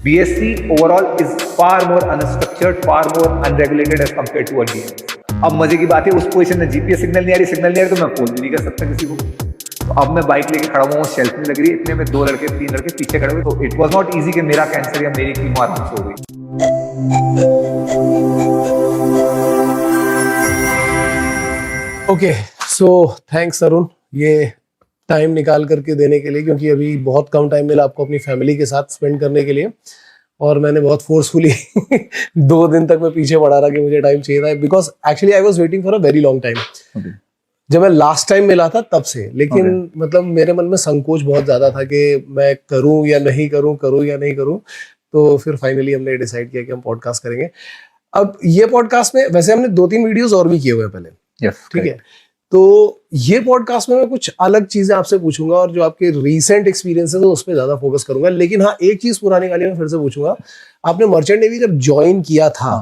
BSc overall is far more unstructured, far more unregulated as compared to a DNS. अब मजे की बात है, उस पोजीशन में जीपीएस सिग्नल नहीं आ रही तो मैं फोन भी नहीं कर सकता किसी को। तो अब मैं बाइक लेके खड़ा हुआ, शेल्फ में लग रही है, इतने में 2 लड़के 3 लड़के पीछे खड़े हुए, तो इट वाज नॉट इजी कि मेरा कैंसर या मेरी कीमो आराम से हो गई। ओके, सो थैंक्स अरुण, ये टाइम निकाल करके देने के लिए, क्योंकि अभी बहुत कम टाइम मिला आपको अपनी फैमिली के साथ स्पेंड करने के लिए। और मैंने बहुत फोर्सफुली 2 दिन तक मैं पीछे पड़ा रहा कि मुझे टाइम चाहिए था, because actually I was waiting for a very long time. जब मैं लास्ट टाइम मिला था तब से, लेकिन मतलब मेरे मन में संकोच बहुत ज्यादा था कि मैं करूं या नहीं करूं, करूं या नहीं करूं। तो फिर फाइनली हमने डिसाइड किया कि हम पॉडकास्ट करेंगे। अब ये पॉडकास्ट में वैसे हमने 2-3 वीडियोस और भी किए हुए हैं पहले, ठीक है। तो ये पॉडकास्ट में मैं कुछ अलग चीजें आपसे पूछूंगा और जो आपके रीसेंट एक्सपीरियंसेस है उस पर ज्यादा फोकस करूंगा। लेकिन हाँ, एक चीज पुरानी वाली में फिर से पूछूंगा, आपने मर्चेंट नेवी जब ज्वाइन किया था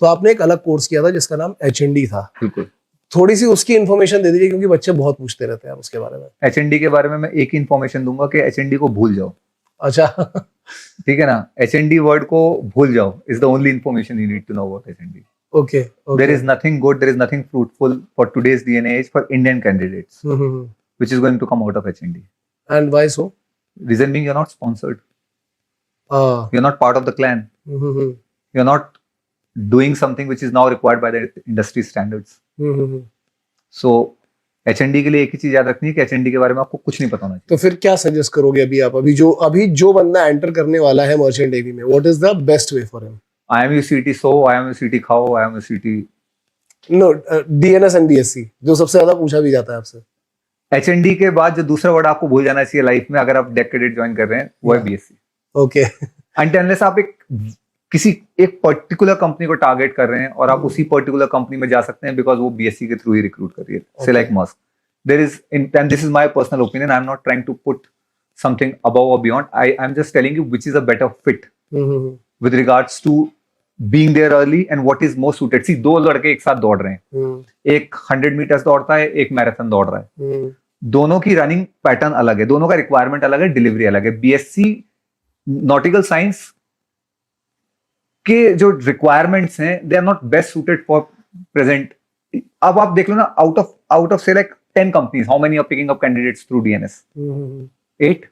तो आपने एक अलग कोर्स किया था जिसका नाम HND था। बिल्कुल, थोड़ी सी उसकी इन्फॉर्मेशन दे दीजिए, क्योंकि बच्चे बहुत पूछते रहते हैं उसके बारे में। HND के बारे में मैं एक ही इन्फॉर्मेशन दूंगा कि HND को भूल जाओ। अच्छा ठीक है ना, HND वर्ड को भूल जाओ, is the only information you need to know about HND. Okay. There is nothing good, there is nothing fruitful for today's day and age for Indian candidates, which is going to come out of HND. And why so? Reason being, you're not sponsored. You're not part of the clan. You're not doing something which is now required by the industry standards. So, HND के लिए एक ही चीज याद रखनी है कि HND के बारे में आपको कुछ नहीं पता होना चाहिए। तो फिर क्या सजेस्ट करोगे अभी आप, अभी जो बंदा एंटर करने वाला है मर्चेंट नेवी में, what is the best way for him? IMUCT so, IMUCT खाओ, IMUCT no, DNS and BSc जो सबसे ज्यादा पूछा भी जाता है आपसे। HND के बाद जो दूसरा वर्ड आपको भूल जाना चाहिए लाइफ में अगर आप डेक कैडेट ज्वाइन कर रहे हैं, वो है BSc। ओके। अनटिल आप एक पर्टिकुलर कंपनी को टारगेट कर रहे हैं और आप उसी पर्टिकुलर कंपनी में जा सकते हैं बिकॉज वो BSc के थ्रू ही रिक्रूट कर रही है। Say like Musk, there is and this is my personal opinion, I am not trying to put something above और beyond, I am just telling you which is a better fit with regards to being there early and what is most suited. See, 2 लड़के एक साथ दौड़ रहे हैं, एक 100 metres दौड़ता है, एक मैराथन दौड़ रहा है। दोनों की रनिंग पैटर्न अलग है, दोनों का रिक्वायरमेंट अलग है, डिलीवरी अलग है। BSc नॉटिकल साइंस के जो रिक्वायरमेंट्स हैं, they are not best suited for present. अब आप देख लो ना, आउट ऑफ से like 10 companies, how many are picking up candidates through DNS? 8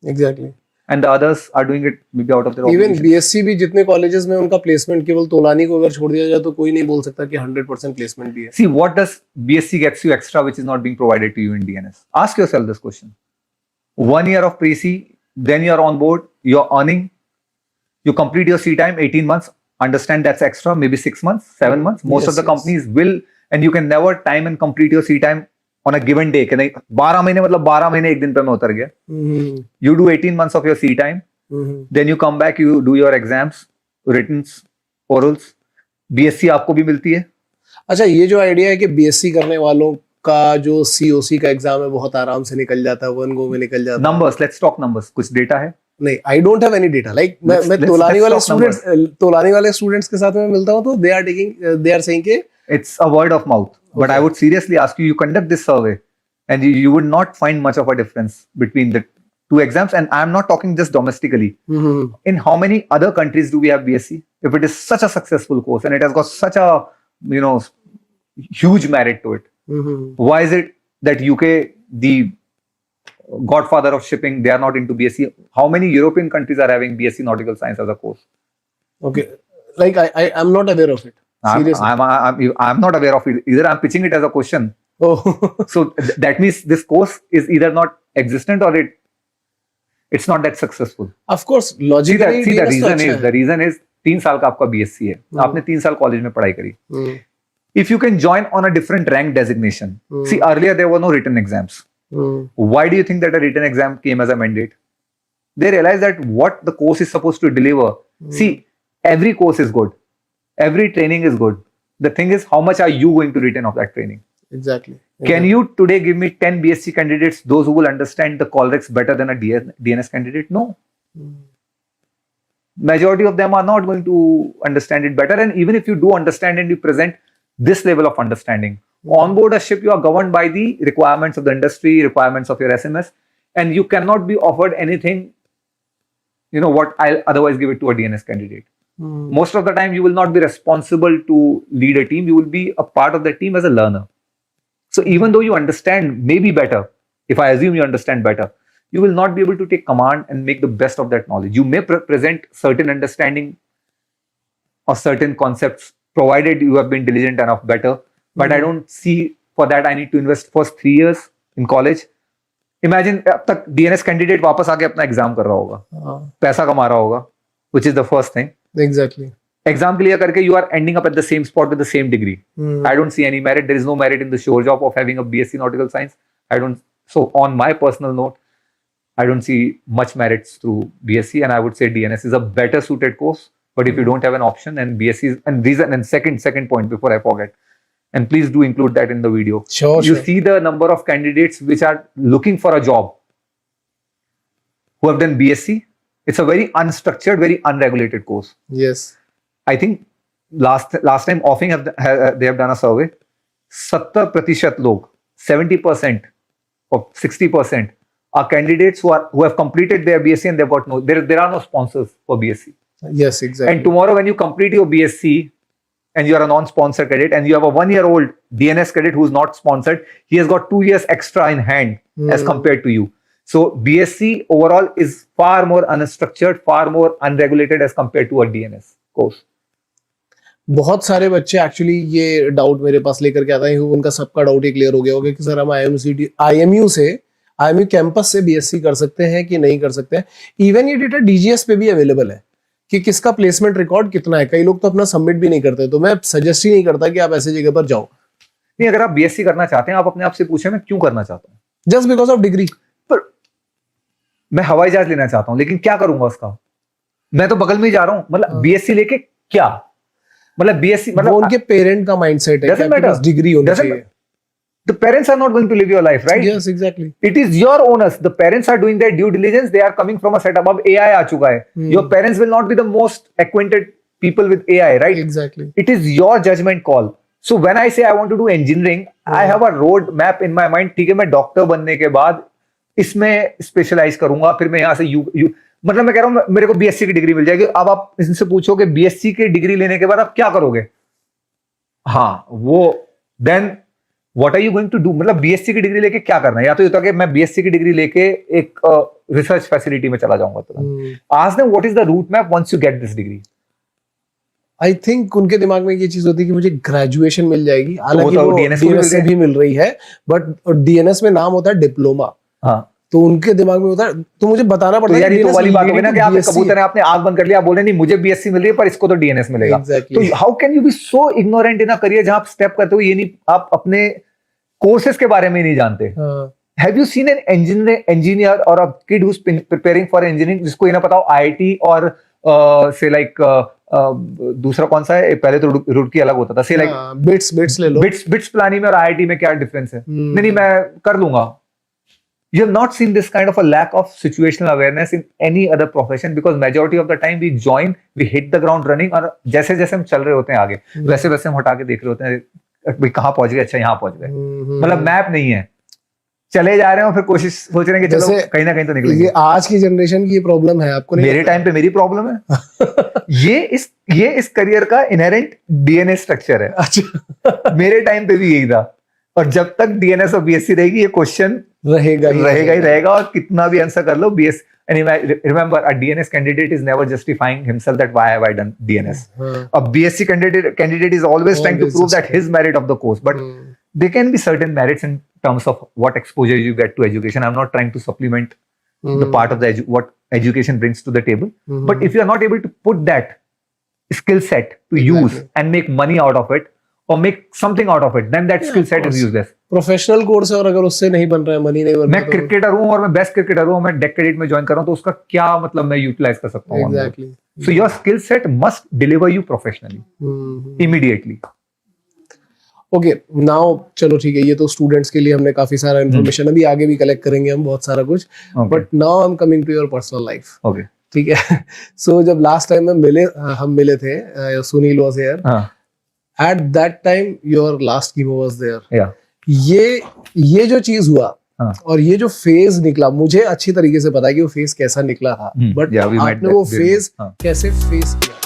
exactly. and the others are doing it maybe out of their even BSc भी जितने colleges में उनका प्लेसमेंट केवल तोलानी को अगर छोड़ दिया जाए तो कोई नहीं बोल सकता कि 100% प्लेसमेंट भी है। See, what does BSc gets you extra which is not being provided to you in DNS? Ask yourself this question. 1 year of pre-C, then you're on board, you're earning, you complete your C time 18 months, understand that's extra, maybe 6 months, 7 months. Most of the companies will, and you can never time and complete your C time on a given day. कि नहीं 12 महीने मतलब 12 महीने एक दिन पे मैं उतर गया। You do 18 months of your C time, then you come back, you do your exams, writtens, orals. BSc आपको भी मिलती है। अच्छा, ये जो आइडिया है कि BSc करने वालों का जो COC का एग्जाम है बहुत आराम से निकल जाता है, 1 go में निकल जाता है। Numbers, let's talk numbers. कुछ डेटा है? नहीं, I don't have any data. Like मैं तोलानी वाले स्टूडेंट्स के साथ में मिलता हूँ तो they are saying कि it's a word of mouth. Okay. But I would seriously ask you, you conduct this survey and you would not find much of a difference between the 2 exams. And I'm not talking just domestically. In how many other countries do we have BSc? If it is such a successful course and it has got such a, huge merit to it, why is it that UK, the godfather of shipping, they are not into BSc? How many European countries are having BSc Nautical Science as a course? Okay. Like I'm not aware of it. I'm not aware of it either. I'm pitching it as a question. Oh. So that means this course is either not existent or it's not that successful. Of course, logically. See, the reason is 3 साल का आपका BSc है, आपने 3 साल college में पढ़ाई करी। If you can join on a different rank designation, see, earlier there were no written exams. Why do you think that a written exam came as a mandate? They realized that what the course is supposed to deliver. See, every course is good. Every training is good. The thing is, how much are you going to retain of that training? Exactly. Can you today give me 10 BSc candidates, those who will understand the Qualtrics better than a DNS candidate? No. Majority of them are not going to understand it better. And even if you do understand and you present this level of understanding, on board a ship, you are governed by the requirements of the industry, requirements of your SMS, and you cannot be offered anything you know what, I'll otherwise give it to a DNS candidate. Hmm. Most of the time you will not be responsible to lead a team, you will be a part of the team as a learner. So even though you understand maybe better, if I assume you understand better, you will not be able to take command and make the best of that knowledge. You may present certain understanding or certain concepts provided you have been diligent enough better, but I don't see for that I need to invest first 3 years in college. Imagine अब तक DNS candidate वापस आके अपना exam कर रहा होगा, हाँ, पैसा कमा रहा होगा, which is the first thing. exactly. Exam clear करके you are ending up at the same spot with the same degree. Hmm. I don't see any merit. There is no merit in the sure job of having a BSc Nautical Science. I don't. So on my personal note, I don't see much merits through BSc, and I would say DNS is a better suited course. But if you don't have an option, and BSc is, and reason, and second point before I forget, and please do include that in the video. Sure, You sure. see the number of candidates which are looking for a job who have done BSc. It's a very unstructured, very unregulated course. Yes. I think last time offing they have done a survey. 70% लोग, 70% or 60% are candidates who have completed their BSc and they've got no, there are no sponsors for BSc. Yes, exactly. And tomorrow when you complete your BSc and you are a non-sponsored cadet and you have a 1-year-old DNS cadet who's not sponsored, he has got 2 years extra in hand as compared to you. So BSc overall is far more unstructured, far more unregulated as compared to a DNS course. बहुत सारे बच्चे actually ये doubt मेरे पास लेकर के आते हैं, उनका सबका डाउट ही क्लियर हो गया होगा कि सर हम IMU कैंपस से BSc कर सकते हैं कि नहीं कर सकते हैं. इवन ये डेटा DGS पे भी अवेलेबल है कि किसका प्लेसमेंट रिकॉर्ड कितना है. कई लोग तो अपना सबमिट भी नहीं करते, तो मैं सजेस्ट ही नहीं करता कि आप ऐसी जगह पर जाओ. नहीं, अगर आप BSc करना चाहते हैं, आप अपने आप से पूछे मैं क्यों करना चाहता हूँ. Just because of degree. पर मैं हवाई जहाज लेना चाहता हूँ, लेकिन क्या करूंगा उसका. मैं तो बगल में ही जा रहा हूँ. मतलब BSc लेके क्या, मतलब BSc मतलब वो उनके पेरेंट का माइंडसेट है कि आपके पास डिग्री होनी चाहिए. The parents are not going to live your life, right? Yes, exactly. It is your onus. The parents are doing their due diligence. They are coming from a setup. अब AI आ चुका है. Your parents will not be the most acquainted people with AI, right? Exactly. It is your judgment call. So when I say I want to do engineering, I have a road map in my mind. ठीक है, मैं doctor बनने के बाद इसमें specialise करूंगा, फिर मैं यहाँ से मतलब मैं कह रहा हूँ मेरे को BSc की डिग्री मिल जाएगी. अब आप इनसे पूछो कि BSc की डिग्री लेने के बाद आप क्या करोगे. हाँ, वो then what are you going to do. मतलब BSc की डिग्री लेके क्या करना है. या तो ये होता है कि मैं BSc की डिग्री लेके एक रिसर्च फैसिलिटी में चला जाऊंगा. तो ask them what is the route map once you get this degree. I think उनके दिमाग में ये चीज होती है कि मुझे ग्रेजुएशन मिल जाएगी. हालांकि वो DNS से भी मिल रही है, बट DNS में नाम होता है डिप्लोमा. हाँ, तो उनके दिमाग में होता है, तो मुझे बताना पड़ता है. यार ये तो वाली बात हो गई ना कि आप कबूतर है, आपने आग बंद कर लिया, आप बोले नहीं मुझे BSc मिल रही है पर इसको तो DNS मिलेगा. तो how can you be so ignorant in a career जहां आप स्टेप करते हो ये नहीं, आप अपने कोर्सेज के बारे में नहीं जानते. Have you seen an engineer और a kid who is preparing for engineering जिसको ये ना पता हो IIT और से लाइक दूसरा कौन सा है, पहले तो रुड़की अलग होता था, से लाइक बिट्स ले लो. बिट्स प्लानी में और IIT में क्या डिफरेंस है. नहीं मैं कर लूंगा. You have not seen this kind of a lack of situational awareness in any other profession because majority of the time we join, we hit the ground running और जैसे जैसे हम चल रहे होते हैं आगे वैसे वैसे हम हटा के देख रहे होते हैं भाई कहाँ पहुंच गए. अच्छा यहाँ पहुंच गए. मतलब मैप नहीं है, चले जा रहे हैं और फिर कोशिश सोच रहे हैं कि चलो कहीं ना कहीं तो निकलेंगे. ये आज की जनरेशन की ये प्रॉब्लम है. आपको नहीं, मेरे टाइम पे मेरी प्रॉब्लम है. ये इस करियर का इनहेरेंट DNA स्ट्रक्चर है. अच्छा. मेरे टाइम पे भी यही था और जब तक DNS और BSc रहेगी ये क्वेश्चन रहेगा ही रहेगा. और कितना भी आंसर कर लो BS. And remember, a DNS candidate is never justifying himself that why have I done DNS. A BSc candidate is always trying to prove that his merit of the course. But there can be certain merits in terms of what exposure you get to education. I'm not trying to supplement the part of what education brings to the table. But if you are not able to put that skill set to use and make money out of it, or make something out of it, then that skill set is useless. Professional course है और अगर उससे नहीं बन रहा है, money नहीं बन रहा है. मैं क्रिकेटर हूं और मैं बेस्ट क्रिकेटर हूं, मैं डेक क्रेडिट में ज्वाइन कर रहा हूं, तो उसका क्या मतलब मैं यूटिलाइज कर सकता हूं. Exactly. So your skill set must deliver you professionally immediately. Okay, now चलो ठीक है, ये तो स्टूडेंट्स के लिए हमने काफी सारा इन्फॉर्मेशन, अभी आगे भी कलेक्ट करेंगे हम बहुत सारा कुछ. But now I am coming to your personal life. Okay, ठीक है. सो जब लास्ट टाइम हम मिले थे, Sunil was here. At that time, your last chemo was there. Yeah. ये जो चीज हुआ, हाँ। और ये जो फेज निकला, मुझे अच्छी तरीके से पता है कि वो फेज कैसा निकला था, बट yeah, we met आपने वो that during- फेज हाँ. कैसे फेस किया?